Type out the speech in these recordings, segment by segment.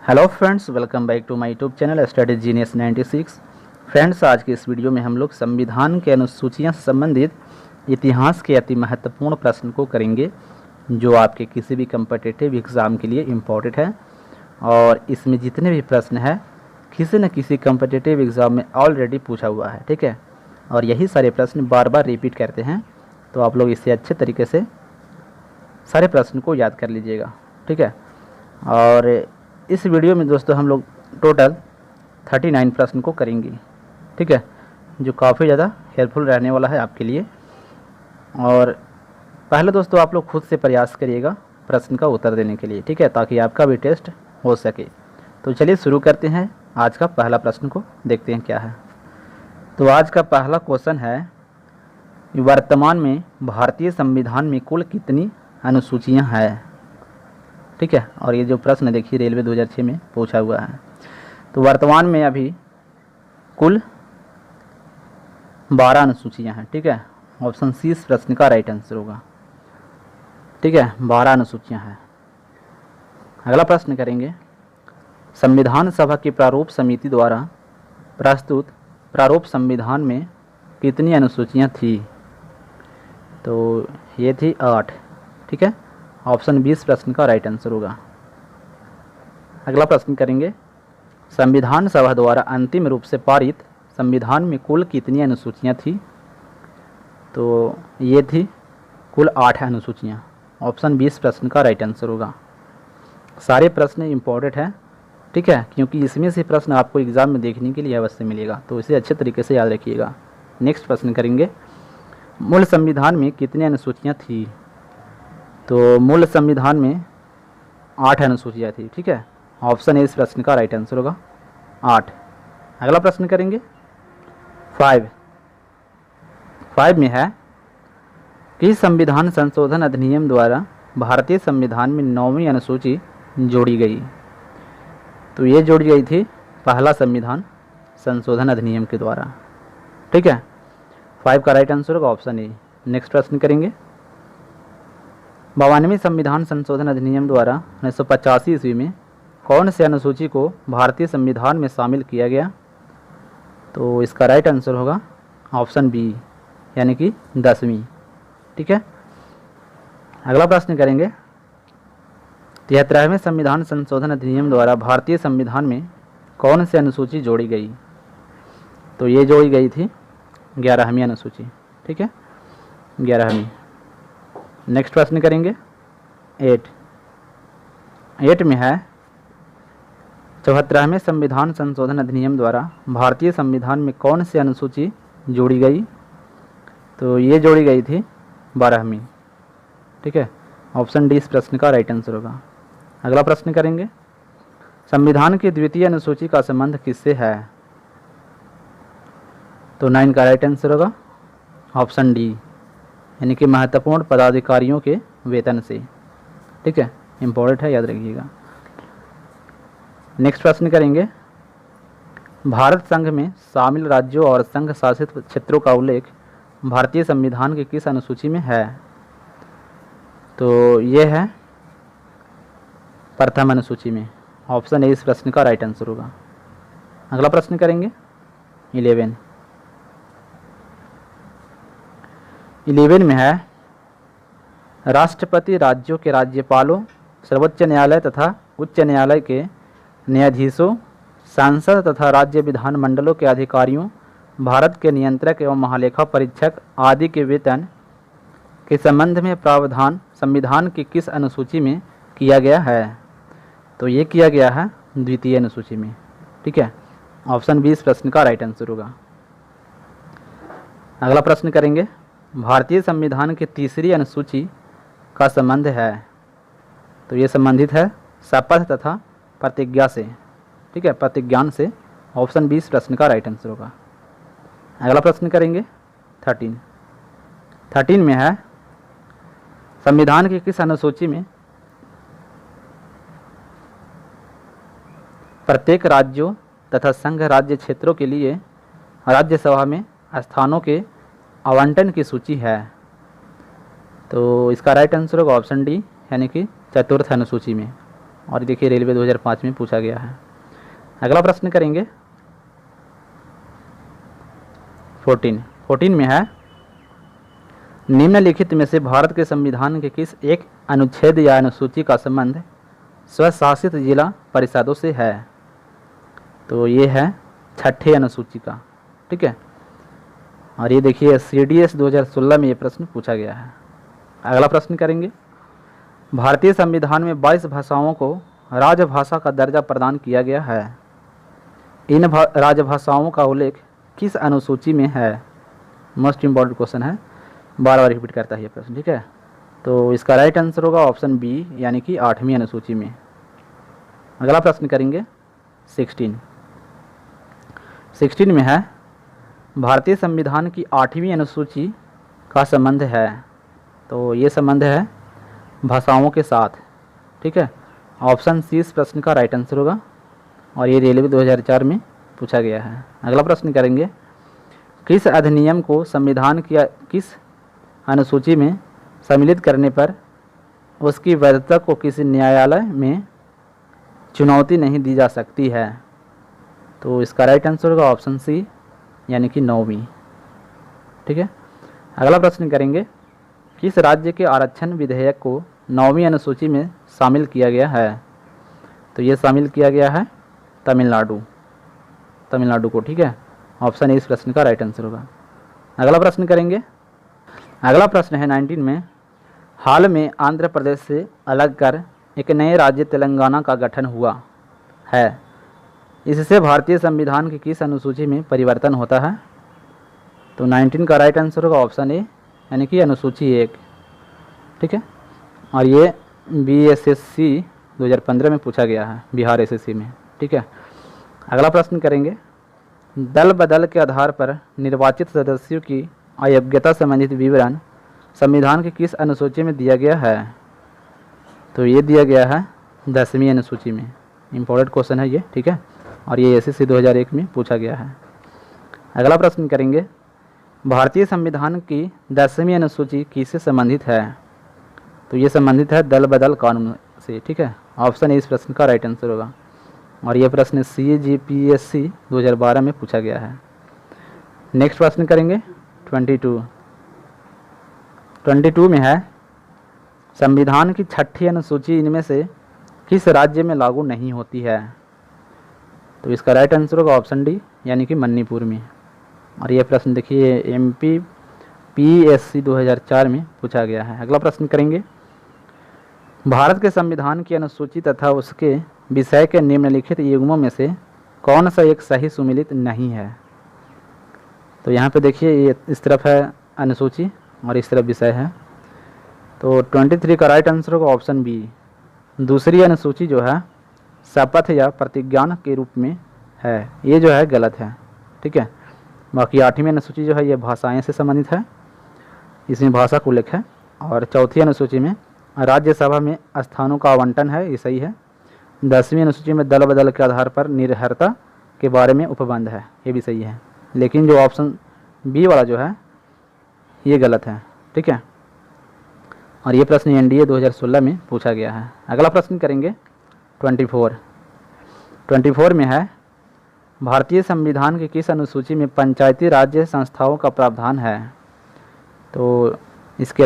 Hello friends, welcome back to my YouTube channel study genius 96। Friends, आज के इस video में हम लोग संविधान के अनुसूचियां से संबंधित इतिहास के अति महत्वपूर्ण प्रश्न को करेंगे, जो आपके किसी भी कम्पिटिटिव एग्ज़ाम के लिए इम्पोर्टेंट है। और इसमें जितने भी प्रश्न हैं किसी न किसी कम्पिटिटिव एग्ज़ाम में ऑलरेडी पूछा हुआ है, ठीक है। और यही सारे प्रश्न बार बार रिपीट करते हैं, तो आप लोग इससे अच्छे तरीके से सारे प्रश्न को याद कर लीजिएगा, ठीक है। और इस वीडियो में दोस्तों हम लोग टोटल 39 प्रश्न को करेंगे, ठीक है, जो काफ़ी ज़्यादा हेल्पफुल रहने वाला है आपके लिए। और पहले दोस्तों आप लोग खुद से प्रयास करिएगा प्रश्न का उत्तर देने के लिए, ठीक है, ताकि आपका भी टेस्ट हो सके। तो चलिए शुरू करते हैं। आज का पहला प्रश्न को देखते हैं क्या है। तो आज का पहला क्वेश्चन है, वर्तमान में भारतीय संविधान में कुल कितनी अनुसूचियाँ हैं, ठीक है। और ये जो प्रश्न देखिए रेलवे 2006 में पूछा हुआ है। तो वर्तमान में अभी कुल 12 अनुसूचियाँ हैं, ठीक है। ऑप्शन सी इस प्रश्न का राइट आंसर होगा, ठीक है। 12 अनुसूचियाँ हैं। अगला प्रश्न करेंगे, संविधान सभा की प्रारूप समिति द्वारा प्रस्तुत प्रारूप संविधान में कितनी अनुसूचियाँ थी? तो ये थी 8, ठीक है। ऑप्शन 20 प्रश्न का राइट आंसर होगा। अगला प्रश्न करेंगे, संविधान सभा द्वारा अंतिम रूप से पारित संविधान में कुल कितनी अनुसूचियाँ थी? तो ये थी कुल 8 अनुसूचियाँ। ऑप्शन 20 प्रश्न का राइट आंसर होगा। सारे प्रश्न इम्पोर्टेंट हैं, ठीक है, क्योंकि इसमें से प्रश्न आपको एग्ज़ाम में देखने के लिए अवश्य मिलेगा, तो इसे अच्छे तरीके से याद रखिएगा। नेक्स्ट प्रश्न करेंगे, मूल संविधान में कितनी अनुसूचियाँ थी? तो मूल संविधान में 8 अनुसूचियाँ थी, ठीक है। ऑप्शन ए इस प्रश्न का राइट आंसर होगा, 8। अगला प्रश्न करेंगे 5 में है कि संविधान संशोधन अधिनियम द्वारा भारतीय संविधान में 9वीं अनुसूची जोड़ी गई। तो ये जोड़ी गई थी पहला संविधान संशोधन अधिनियम के द्वारा, ठीक है। 5 का राइट आंसर होगा ऑप्शन ए। नेक्स्ट प्रश्न करेंगे, 52वें संविधान संशोधन अधिनियम द्वारा 1985 ईस्वी में कौन से अनुसूची को भारतीय संविधान में शामिल किया गया? तो इसका राइट आंसर होगा ऑप्शन बी, यानी कि 10वीं, ठीक है। अगला प्रश्न करेंगे, 73वें संविधान संशोधन अधिनियम द्वारा भारतीय संविधान में कौन से अनुसूची जोड़ी गई? तो ये जोड़ी गई थी 11वीं अनुसूची, ठीक है, 11वीं। नेक्स्ट प्रश्न करेंगे 8 में है, 74वें संविधान संशोधन अधिनियम द्वारा भारतीय संविधान में कौन सी अनुसूची जोड़ी गई? तो ये जोड़ी गई थी 12वीं, ठीक है। ऑप्शन डी इस प्रश्न का राइट आंसर होगा। अगला प्रश्न करेंगे, संविधान की द्वितीय अनुसूची का संबंध किससे है? तो 9 का राइट आंसर होगा ऑप्शन डी, यानी कि महत्वपूर्ण पदाधिकारियों के वेतन से, ठीक है। इम्पोर्टेंट है, याद रखिएगा। नेक्स्ट प्रश्न करेंगे, भारत संघ में शामिल राज्यों और संघ शासित क्षेत्रों का उल्लेख भारतीय संविधान की किस अनुसूची में है? तो ये है प्रथम अनुसूची में। ऑप्शन ए इस प्रश्न का राइट आंसर होगा। अगला प्रश्न करेंगे 11 में है, राष्ट्रपति राज्यों के राज्यपालों, सर्वोच्च न्यायालय तथा उच्च न्यायालय के न्यायाधीशों, सांसद तथा राज्य विधान मंडलों के अधिकारियों, भारत के नियंत्रक एवं महालेखा परीक्षक आदि के वेतन के संबंध में प्रावधान संविधान की किस अनुसूची में किया गया है? तो ये किया गया है द्वितीय अनुसूची में, ठीक है। ऑप्शन 20 प्रश्न का राइट आंसर होगा। अगला प्रश्न करेंगे, भारतीय संविधान की तीसरी अनुसूची का संबंध है? तो ये संबंधित है शपथ तथा प्रतिज्ञा से, ठीक है, प्रतिज्ञान से। ऑप्शन 20 प्रश्न का राइट आंसर होगा। अगला प्रश्न करेंगे 13 में है, संविधान की किस अनुसूची में प्रत्येक राज्यों तथा संघ राज्य क्षेत्रों के लिए राज्यसभा में स्थानों के आवंटन की सूची है? तो इसका राइट आंसर होगा ऑप्शन डी, यानी कि चतुर्थ अनुसूची में, और देखिए रेलवे 2005 में पूछा गया है। अगला प्रश्न करेंगे 14 में है, निम्नलिखित में से भारत के संविधान के किस एक अनुच्छेद या अनुसूची का संबंध स्वशासित जिला परिषदों से है? तो ये है 6ठे अनुसूची का, ठीक है। और ये देखिए CDS 2016 में ये प्रश्न पूछा गया है। अगला प्रश्न करेंगे, भारतीय संविधान में 22 भाषाओं को राजभाषा का दर्जा प्रदान किया गया है। इन राजभाषाओं का उल्लेख किस अनुसूची में है? मोस्ट इम्पॉर्टेंट क्वेश्चन है, बार बार रिपीट करता है ये प्रश्न, ठीक है। तो इसका राइट आंसर होगा ऑप्शन बी, यानी कि 8वीं अनुसूची में। अगला प्रश्न करेंगे 16 में है, भारतीय संविधान की 8वीं अनुसूची का संबंध है। तो ये संबंध है भाषाओं के साथ, ठीक है। ऑप्शन सी इस प्रश्न का राइट आंसर होगा और ये रेलवे 2004 में पूछा गया है। अगला प्रश्न करेंगे, किस अधिनियम को संविधान की किस अनुसूची में सम्मिलित करने पर उसकी वैधता को किसी न्यायालय में चुनौती नहीं दी जा सकती है? तो इसका राइट आंसर होगा ऑप्शन सी, यानी कि 9वीं, ठीक है। अगला प्रश्न करेंगे, किस राज्य के आरक्षण विधेयक को 9वीं अनुसूची में शामिल किया गया है? तो ये शामिल किया गया है तमिलनाडु को, ठीक है। ऑप्शन ए इस प्रश्न का राइट आंसर होगा। अगला प्रश्न करेंगे, अगला प्रश्न है 19 में, हाल में आंध्र प्रदेश से अलग कर एक नए राज्य तेलंगाना का गठन हुआ है। इससे भारतीय संविधान की किस अनुसूची में परिवर्तन होता है? तो 19 का राइट आंसर होगा ऑप्शन ए, यानी कि अनुसूची 1, ठीक है। और ये BSSC 2015 में पूछा गया है, बिहार SSC में, ठीक है। अगला प्रश्न करेंगे, दल बदल के आधार पर निर्वाचित सदस्यों की अयोग्यता संबंधित विवरण संविधान की किस अनुसूची में दिया गया है? तो ये दिया गया है 10वीं अनुसूची में। इम्पोर्टेंट क्वेश्चन है ये, ठीक है। और ये SSC 2001 में पूछा गया है। अगला प्रश्न करेंगे, भारतीय संविधान की 10वीं अनुसूची किससे संबंधित है? तो ये संबंधित है दल बदल कानून से, ठीक है। ऑप्शन ए इस प्रश्न का राइट आंसर होगा और यह प्रश्न CGPSC 2012 में पूछा गया है। नेक्स्ट प्रश्न करेंगे 22 में है, संविधान की 6ठी अनुसूची इनमें से किस राज्य में लागू नहीं होती है? तो इसका राइट आंसर होगा ऑप्शन डी, यानी कि मणिपुर में। और यह प्रश्न देखिए MPPSC 2004 में पूछा गया है। अगला प्रश्न करेंगे, भारत के संविधान की अनुसूची तथा उसके विषय के निम्नलिखित युग्मों में से कौन सा एक सही सुमेलित नहीं है? तो यहाँ पे देखिए ये इस तरफ है अनुसूची और इस तरफ विषय है। तो 23 का राइट आंसर होगा ऑप्शन बी, दूसरी अनुसूची जो है शपथ या प्रतिज्ञान के रूप में है, ये जो है गलत है, ठीक है। बाकी 8वीं अनुसूची जो है ये भाषाएं से संबंधित है, इसमें भाषा का उल्लेख है। और 4थी अनुसूची में राज्यसभा में स्थानों का आवंटन है, ये सही है। 10वीं अनुसूची में दल बदल के आधार पर निर्भरता के बारे में उपबंध है, ये भी सही है। लेकिन जो ऑप्शन बी वाला जो है ये गलत है, ठीक है। और ये प्रश्न NDA 2016 में पूछा गया है। अगला प्रश्न करेंगे 24 में है, भारतीय संविधान की किस अनुसूची में पंचायती राज्य संस्थाओं का प्रावधान है? तो इसका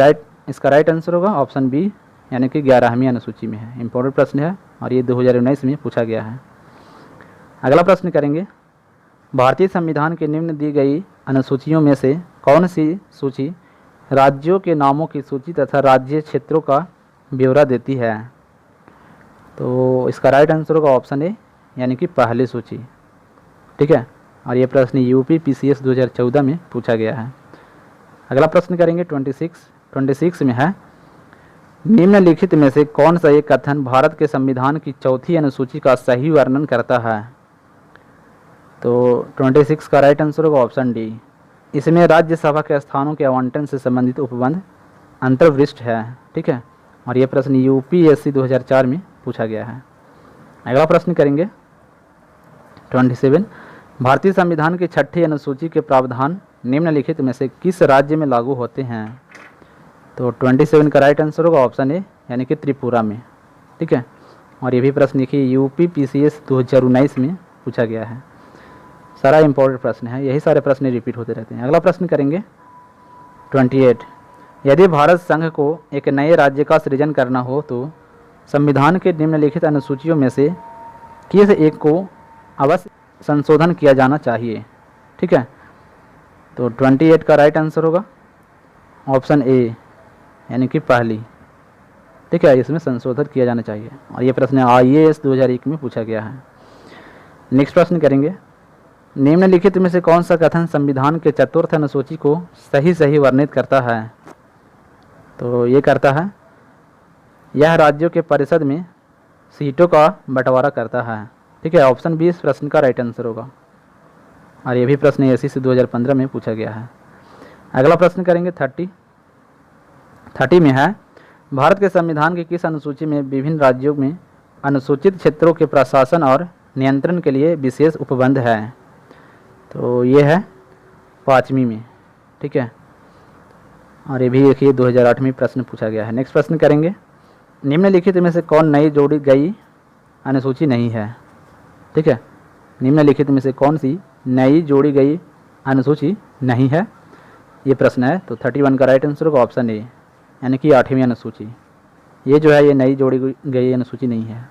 राइट आंसर होगा ऑप्शन बी, यानी कि 11वीं अनुसूची में है। इंपॉर्टेंट प्रश्न है और ये 2019 में पूछा गया है। अगला प्रश्न करेंगे, भारतीय संविधान के निम्न दी गई अनुसूचियों में से कौन सी सूची राज्यों के नामों की सूची तथा राज्य क्षेत्रों का ब्यौरा देती है? तो इसका राइट आंसर होगा ऑप्शन ए, यानी कि पहली सूची, ठीक है। और ये प्रश्न UP PCS 2014 में पूछा गया है। अगला प्रश्न करेंगे 26 में है, निम्नलिखित में से कौन सा एक कथन भारत के संविधान की 4थी अनुसूची का सही वर्णन करता है? तो 26 का राइट आंसर होगा ऑप्शन डी, इसमें राज्यसभा के स्थानों के आवंटन से संबंधित उपबंध अंतर्वृष्ट है, ठीक है। और यह प्रश्न UPSC 2004 में पूछा गया है। अगला प्रश्न करेंगे 27, भारतीय संविधान की 6ठी अनुसूची के प्रावधान निम्नलिखित में से किस राज्य में लागू होते हैं? तो 27 का राइट आंसर होगा ऑप्शन ए, यानी कि त्रिपुरा में, ठीक है। और ये भी प्रश्न देखिए यूपी पीसीएस 2019 में पूछा गया है। सारा इंपॉर्टेंट प्रश्न है, यही सारे प्रश्न रिपीट होते रहते हैं। अगला प्रश्न करेंगे 28। यदि भारत संघ को एक नए राज्य का सृजन करना हो तो संविधान के निम्नलिखित अनुसूचियों में से किस एक को अवश्य संशोधन किया जाना चाहिए? ठीक है, तो 28 का राइट आंसर होगा ऑप्शन ए, यानी कि पहली। ठीक है, इसमें संशोधन किया जाना चाहिए और ये प्रश्न IAS 2001 में पूछा गया है। नेक्स्ट प्रश्न करेंगे, निम्नलिखित में से कौन सा कथन संविधान के चतुर्थ अनुसूची को सही वर्णित करता है? तो ये करता है, यह राज्यों के परिषद में सीटों का बंटवारा करता है। ठीक है, ऑप्शन बी इस प्रश्न का राइट आंसर होगा और ये भी प्रश्न SSC 2015 में पूछा गया है। अगला प्रश्न करेंगे 30 में है, भारत के संविधान की किस अनुसूची में विभिन्न राज्यों में अनुसूचित क्षेत्रों के प्रशासन और नियंत्रण के लिए विशेष उपबंध है? तो ये है 5वीं में। ठीक है, और ये भी देखिए 2008 में प्रश्न पूछा गया है। नेक्स्ट प्रश्न करेंगे, निम्नलिखित में से कौन नई जोड़ी गई अनुसूची नहीं है? ठीक है, निम्नलिखित में से कौन सी नई जोड़ी गई अनुसूची नहीं है, ये प्रश्न है। तो 31 का राइट आंसर होगा ऑप्शन ए, यानी कि 8वीं अनुसूची। ये जो है ये नई जोड़ी गई अनुसूची नहीं है।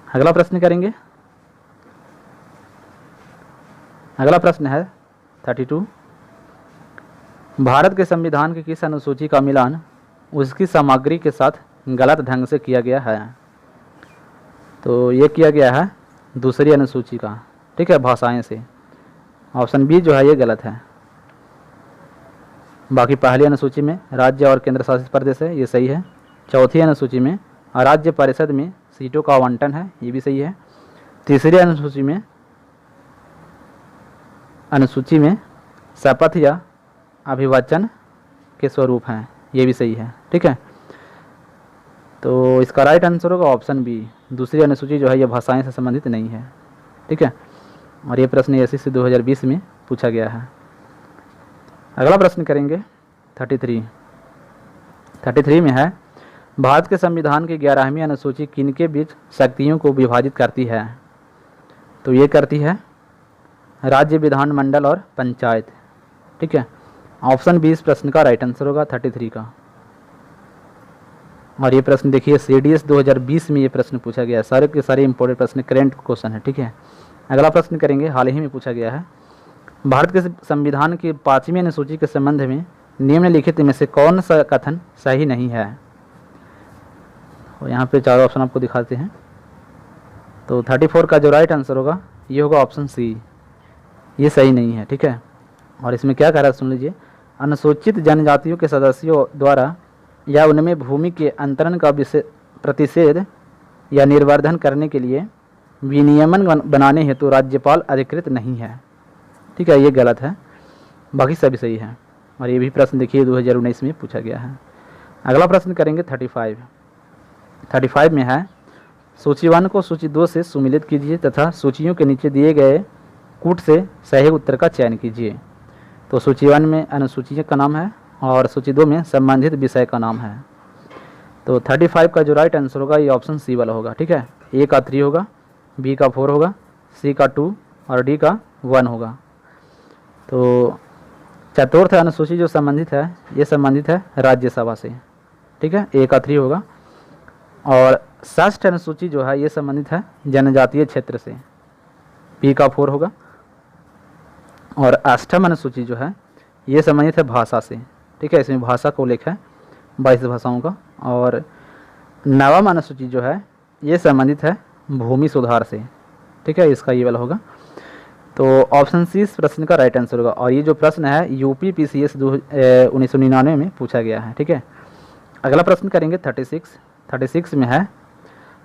अगला प्रश्न करेंगे, अगला प्रश्न है 32। भारत के संविधान की किस अनुसूची का मिलान उसकी सामग्री के साथ गलत ढंग से किया गया है? तो ये किया गया है दूसरी अनुसूची का। ठीक है, भाषाएं से। ऑप्शन बी जो है ये गलत है। बाकी पहली अनुसूची में राज्य और केंद्र शासित प्रदेश है, ये सही है। चौथी अनुसूची में राज्य परिषद में सीटों का आवंटन है, ये भी सही है। तीसरी अनुसूची में शपथ या अभिवचन के स्वरूप हैं, ये भी सही है। ठीक है, तो इसका राइट आंसर होगा ऑप्शन बी, दूसरी अनुसूची जो है ये भाषाएं से संबंधित नहीं है। ठीक है, और ये प्रश्न SSC 2020 में पूछा गया है। अगला प्रश्न करेंगे 33 में है, भारत के संविधान की 11वीं अनुसूची किनके बीच शक्तियों को विभाजित करती है? तो ये करती है राज्य, विधानमंडल और पंचायत। ठीक है, ऑप्शन बी इस प्रश्न का राइट आंसर होगा 33 का। और ये प्रश्न देखिए CDS 2020 में ये प्रश्न पूछा गया है। सारे के सारे इंपॉर्टेंट प्रश्न करेंट क्वेश्चन है। ठीक है, अगला प्रश्न करेंगे, हाल ही में पूछा गया है, भारत के संविधान की 5वीं अनुसूची के संबंध में निम्नलिखित में से कौन सा कथन सही नहीं है? और यहाँ पे चारों ऑप्शन आपको दिखाते हैं। तो 34 का जो राइट आंसर होगा ये होगा ऑप्शन सी, ये सही नहीं है। ठीक है, और इसमें क्या कह रहा है सुन लीजिए, अनुसूचित जनजातियों के सदस्यों द्वारा या उनमें भूमि के अंतरण का प्रतिषेध या निर्वर्धन करने के लिए विनियमन बनाने हेतु राज्यपाल अधिकृत नहीं है। ठीक है, ये गलत है, बाकी सभी सही है। और ये भी प्रश्न देखिए 2019 में पूछा गया है। अगला प्रश्न करेंगे 35 में है, सूची 1 को सूची 2 से सुमिलित कीजिए तथा सूचियों के नीचे दिए गए कूट से सही उत्तर का चयन कीजिए। तो सूची 1 में अनुसूची का नाम है और सूची 2 में संबंधित विषय का नाम है। तो 35 का जो राइट आंसर होगा ये ऑप्शन सी वाला होगा। ठीक है, ए का 3 होगा, बी का 4 होगा, सी का 2 और डी का 1 होगा। तो चतुर्थ अनुसूची जो संबंधित है ये संबंधित है राज्यसभा से। ठीक है, ए का 3 होगा। और षष्ठ अनुसूची जो है ये संबंधित है जनजातीय क्षेत्र से, बी का 4 होगा। और अष्टम अनुसूची जो है ये संबंधित है भाषा से। ठीक है, इसमें भाषा को उल्लेख है 22 भाषाओं का। और नवम अनुसूची जो है ये संबंधित है भूमि सुधार से। ठीक है, इसका ये वाला होगा। तो ऑप्शन सी इस प्रश्न का राइट आंसर होगा। और ये जो प्रश्न है यूपी PCS 1999 में पूछा गया है। ठीक है, अगला प्रश्न करेंगे 36 में है,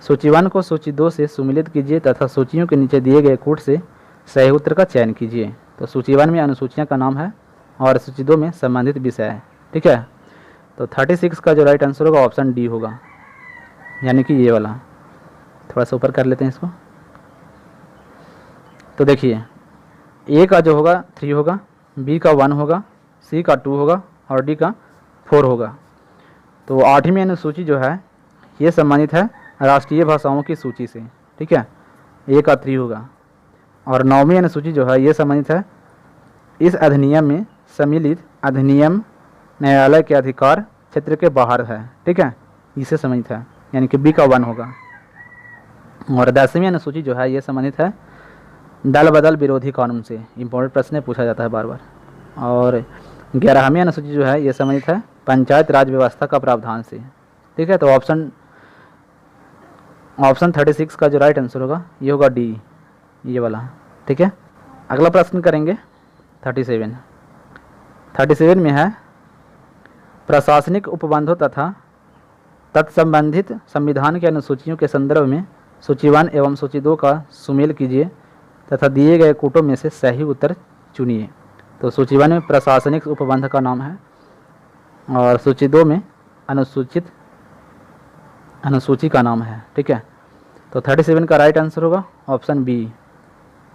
सूची 1 को सूची 2 से सुमिलित कीजिए तथा सूचियों के नीचे दिए गए कूट से सही उत्तर का चयन कीजिए। तो सूची 1 में अनुसूचियाँ का नाम है और सूची 2 में संबंधित विषय है। ठीक है, तो 36 का जो राइट आंसर होगा ऑप्शन डी होगा, यानी कि ये वाला। थोड़ा सा ऊपर कर लेते हैं इसको। तो देखिए ए का जो होगा 3 होगा, बी का 1 होगा, सी का 2 होगा और डी का 4 होगा। तो 8वीं अनुसूची जो है ये संबंधित है राष्ट्रीय भाषाओं की सूची से, ठीक है, ए का 3 होगा। और 9वीं अनुसूची जो है ये संबंधित है इस अधिनियम में सम्मिलित अधिनियम न्यायालय के अधिकार क्षेत्र के बाहर है, ठीक है, इसे संबंधित है, यानी कि बी का 1 होगा। और 10वीं अनुसूची जो है ये संबंधित है दल बदल विरोधी कानून से, इंपॉर्टेंट प्रश्न पूछा जाता है बार बार। और 11वीं अनुसूची जो है ये संबंधित है पंचायत राज व्यवस्था का प्रावधान से, ठीक है। तो ऑप्शन 36 का जो राइट आंसर होगा ये होगा डी, ये वाला, ठीक है। अगला प्रश्न करेंगे 37 में है प्रशासनिक उपबंधों तथा तत्संबंधित संविधान की अनुसूचियों के संदर्भ में सूची 1 एवं सूची 2 का सुमेल कीजिए तथा दिए गए कूटों में से सही उत्तर चुनिए। तो सूची 1 में प्रशासनिक उपबंध का नाम है और सूची 2 में अनुसूची का नाम है, ठीक है। तो 37 का राइट आंसर होगा ऑप्शन बी,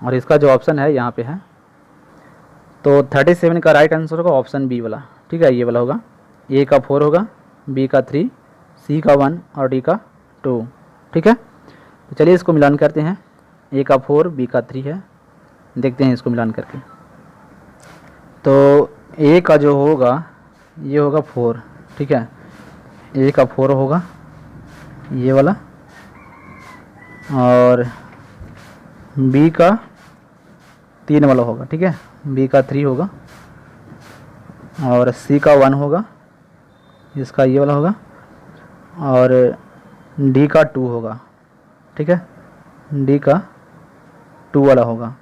और इसका जो ऑप्शन है यहाँ पे है, तो 37 का राइट आंसर होगा ऑप्शन बी वाला, ठीक है, ये वाला होगा। ए का 4 होगा, बी का 3, सी का 1 और डी का 2, ठीक है। तो चलिए इसको मिलान करते हैं, ए का 4, बी का 3 है, देखते हैं इसको मिलान करके। तो ए का जो होगा ये होगा 4, ठीक है, ए का 4 होगा ये वाला, और बी का 3 वाला होगा, ठीक है, बी का 3 होगा, और सी का 1 होगा, इसका ये वाला होगा, और डी का 2 होगा, ठीक है, डी का 2 वाला होगा,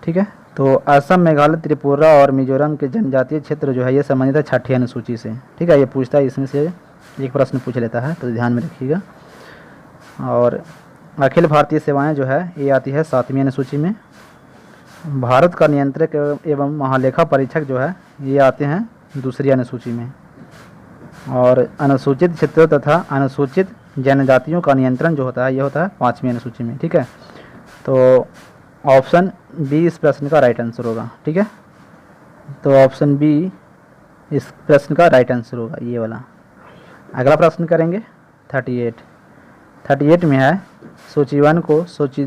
ठीक है। तो असम, मेघालय, त्रिपुरा और मिजोरम के जनजातीय क्षेत्र जो है ये संबंधित है 6ठी अनुसूची से, ठीक है। ये पूछता है, इसमें से एक प्रश्न पूछ लेता है, तो ध्यान में रखिएगा। और अखिल भारतीय सेवाएं जो है ये आती है 7वीं अनुसूची में। भारत का नियंत्रक एवं महालेखा परीक्षक जो है ये आते हैं 2री अनुसूची में। और अनुसूचित क्षेत्रों तथा अनुसूचित जनजातियों का नियंत्रण जो होता है ये होता है 5वीं अनुसूची में, ठीक है। तो ऑप्शन बी इस प्रश्न का राइट आंसर होगा, ठीक है। तो ऑप्शन बी इस प्रश्न का राइट आंसर होगा, ये वाला। अगला प्रश्न करेंगे 38 में है सूची 1 को सूची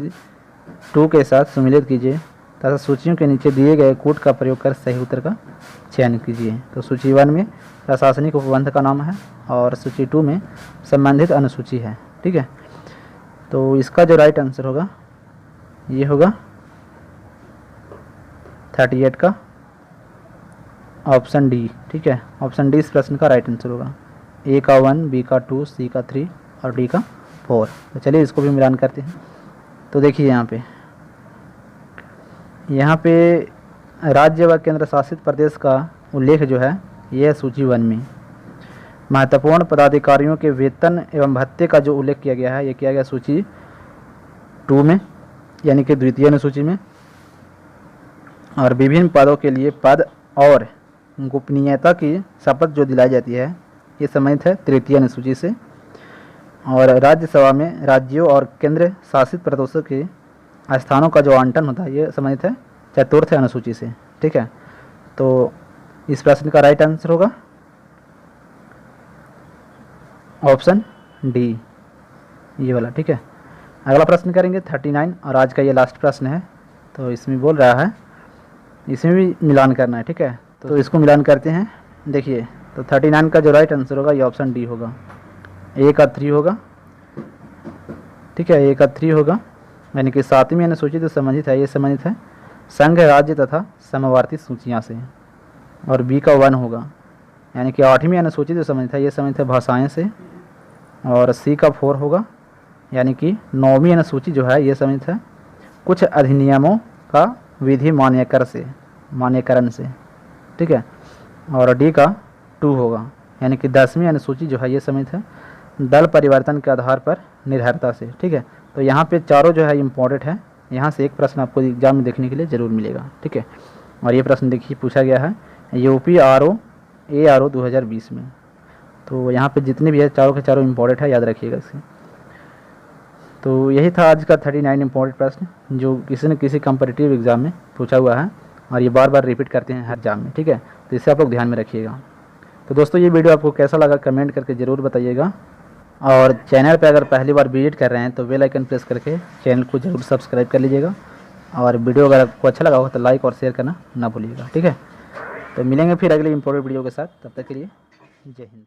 2 के साथ सम्मिलित कीजिए तथा सूचियों के नीचे दिए गए कूट का प्रयोग कर सही उत्तर का चयन कीजिए। तो सूची 1 में प्रशासनिक उपबंध का नाम है और सूची 2 में संबंधित अनुसूची है, ठीक है। तो इसका जो राइट आंसर होगा ये होगा 38 का ऑप्शन डी, ठीक है। ऑप्शन डी इस प्रश्न का राइट आंसर होगा। ए का 1, बी का 2, सी का 3 और डी का 4। तो चलिए इसको भी मिलान करते हैं। तो देखिए यहाँ पे राज्य व केंद्र शासित प्रदेश का उल्लेख जो है यह सूची 1 में। महत्वपूर्ण पदाधिकारियों के वेतन एवं भत्ते का जो उल्लेख किया गया है ये किया गया सूची 2 में, यानी कि 2य अनुसूची में। और विभिन्न पदों के लिए पद और गोपनीयता की शपथ जो दिलाई जाती है ये संबंधित है 3य अनुसूची से। और राज्यसभा में राज्यों और केंद्र शासित प्रदेशों के स्थानों का जो आवंटन होता है ये संबंधित है 4th अनुसूची से, ठीक है। तो इस प्रश्न का राइट आंसर होगा ऑप्शन डी, ये वाला, ठीक है। अगला प्रश्न करेंगे 39 और आज का ये लास्ट प्रश्न है। तो इसमें बोल रहा है इसमें भी मिलान करना है, ठीक है। तो इसको मिलान करते हैं। देखिए तो 39 का जो राइट आंसर होगा ये ऑप्शन डी होगा। ए का 3 होगा, ठीक है, ए का 3 होगा, यानी कि 7वीं अनुसूची जो संबंधित है ये संबंधित है संघ, राज्य तथा समवर्ती सूचियाँ से। और बी का 1 होगा, यानी कि 8वीं अनुसूची जो संबंधित है ये संबंधित है भाषाएं से। और सी का 4 होगा, यानी कि 9वीं अनुसूची जो है ये संबंधित है कुछ अधिनियमों का विधि मान्यकरण से, ठीक है। और डी का 2 होगा, यानी कि 10वीं अनुसूची जो है ये संबंधित है दल परिवर्तन के आधार पर निर्भरता से, ठीक है। तो यहाँ पे चारों जो है इम्पोर्टेंट है, यहाँ से एक प्रश्न आपको एग्जाम में देखने के लिए ज़रूर मिलेगा, ठीक है। और ये प्रश्न देखिए पूछा गया है यूपी ARO 2020 में। तो यहाँ पे जितने भी है चारों के चारों इम्पोर्टेंट है, याद रखिएगा इसे। तो यही था आज का 39 इम्पोर्टेंट प्रश्न जो किसी न किसी कम्पिटिटिव एग्जाम में पूछा हुआ है और ये बार बार रिपीट करते हैं हर एग्जाम में, ठीक है। तो इसे आप लोग ध्यान में रखिएगा। तो दोस्तों ये वीडियो आपको कैसा लगा कमेंट करके ज़रूर बताइएगा और चैनल पे अगर पहली बार विजिट कर रहे हैं तो बेल आइकन प्रेस करके चैनल को जरूर सब्सक्राइब कर लीजिएगा। और वीडियो अगर आपको अच्छा लगा हो तो लाइक और शेयर करना ना भूलिएगा। ठीक है, तो मिलेंगे फिर अगली इंपॉर्टेंट वीडियो के साथ, तब तक के लिए जय हिंद।